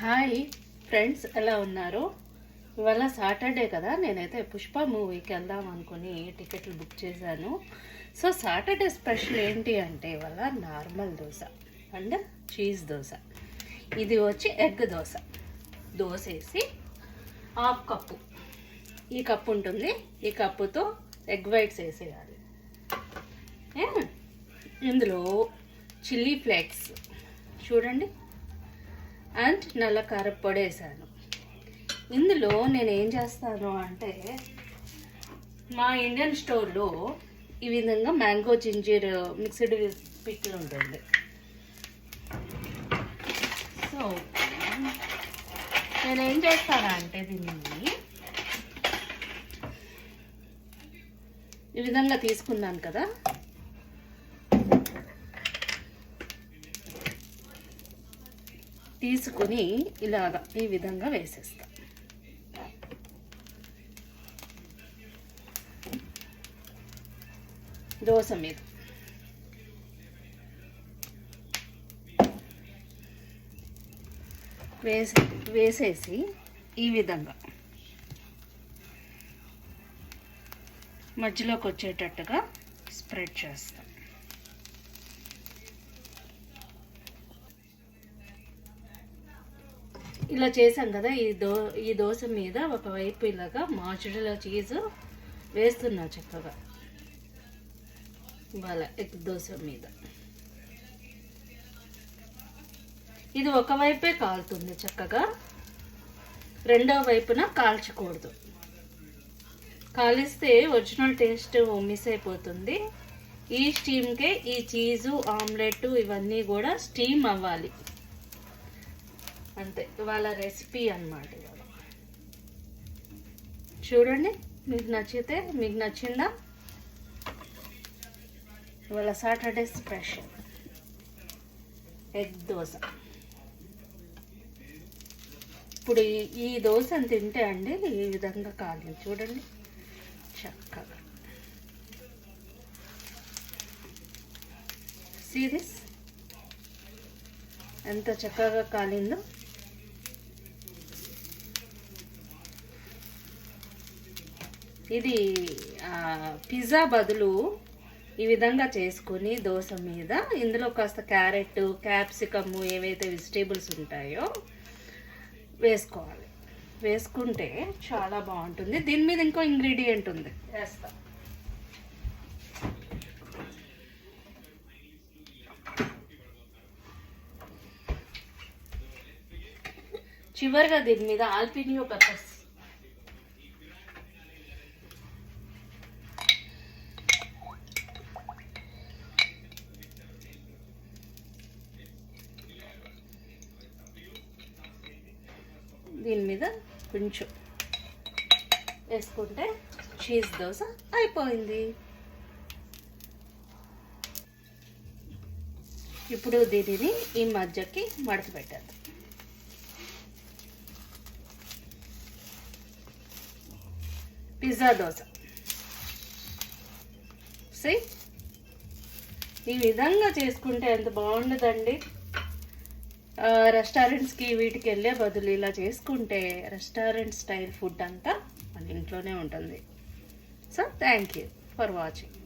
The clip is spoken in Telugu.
హాయ్ ఫ్రెండ్స్, ఎలా ఉన్నారు? ఇవాళ సాటర్డే కదా, నేనైతే పుష్ప మూవీకి వెళ్దాం అనుకుని టికెట్లు బుక్ చేశాను. సో సాటర్డే స్పెషల్ ఏంటి అంటే ఇవాళ normal dosa and cheese dosa. ఇది వచ్చి ఎగ్ దోశ. దోశ వేసి హాఫ్ కప్పు, ఈ కప్పు ఉంటుంది, ఈ కప్పుతో ఎగ్ వైట్స్ వేసేయాలి. ఇందులో చిల్లీ ఫ్లేక్స్ చూడండి అండ్ నల్ల కారప్పొడి వేసాను. ఇందులో నేను ఏం చేస్తాను అంటే, మా ఇండియన్ స్టోర్లో ఈ విధంగా మ్యాంగో జింజర్ మిక్స్డ్ పిక్కిల్ ఉంటుంది. సో నేనేం చేస్తాను అంటే దీన్ని ఈ విధంగా తీసుకున్నాను కదా, తీసుకుని ఇలాగా ఈ విధంగా వేసేస్తా. దోశ మీద వేసేసి ఈ విధంగా మధ్యలోకి వచ్చేటట్టుగా స్ప్రెడ్ చేస్తాం. ఇలా చేసాం కదా, ఈ దోశ మీద ఒకవైపు ఇలాగా మాచుడలా చీజ్ వేస్తున్నా చక్కగా. ఇవాళ ఎగ్ దోశ మీద ఇది ఒకవైపే కాలుతుంది చక్కగా, రెండో వైపున కాల్చకూడదు. కాలిస్తే ఒరిజినల్ టేస్ట్ మిస్ అయిపోతుంది. ఈ స్టీమ్కే ఈ చీజు ఆమ్లెట్ ఇవన్నీ కూడా స్టీమ్ అవ్వాలి అంతే. ఇవాళ రెసిపీ అన్నమాట. ఇవాళ చూడండి, మీకు నచ్చిందా? ఇవాళ సాటర్డే స్పెషల్ ఎగ్ దోశ. ఇప్పుడు ఈ దోశను తింటే అండి ఈ విధంగా కాలి చూడండి చక్కగా. సీ దిస్, ఎంత చక్కగా కాలిందో. ఇది పిజ్జా బదులు ఈ విధంగా చేసుకుని దోశ మీద ఇందులో కాస్త క్యారెట్, క్యాప్సికమ్ ఏవైతే వెజిటేబుల్స్ ఉంటాయో వేసుకోవాలి. వేసుకుంటే చాలా బాగుంటుంది. దీని మీద ఇంకో ఇంగ్రీడియంట్ ఉంది, వేస్తా. చివరిగా దీని మీద ఆల్పినియో పెప్పర్స్. దీని మీద కొంచెం వేసుకుంటే చీజ్ దోశ అయిపోయింది. ఇప్పుడు దీనిని ఈ మధ్యకి మడత పెట్టాలి. పిజ్జా దోశ ఈ విధంగా చేసుకుంటే ఎంత బాగుండదండి. రెస్టారెంట్స్కి వీటికి వెళ్ళే బదులు ఇలా చేసుకుంటే రెస్టారెంట్ స్టైల్ ఫుడ్ అంతా మన ఇంట్లోనే ఉంటుంది. So thank you for watching.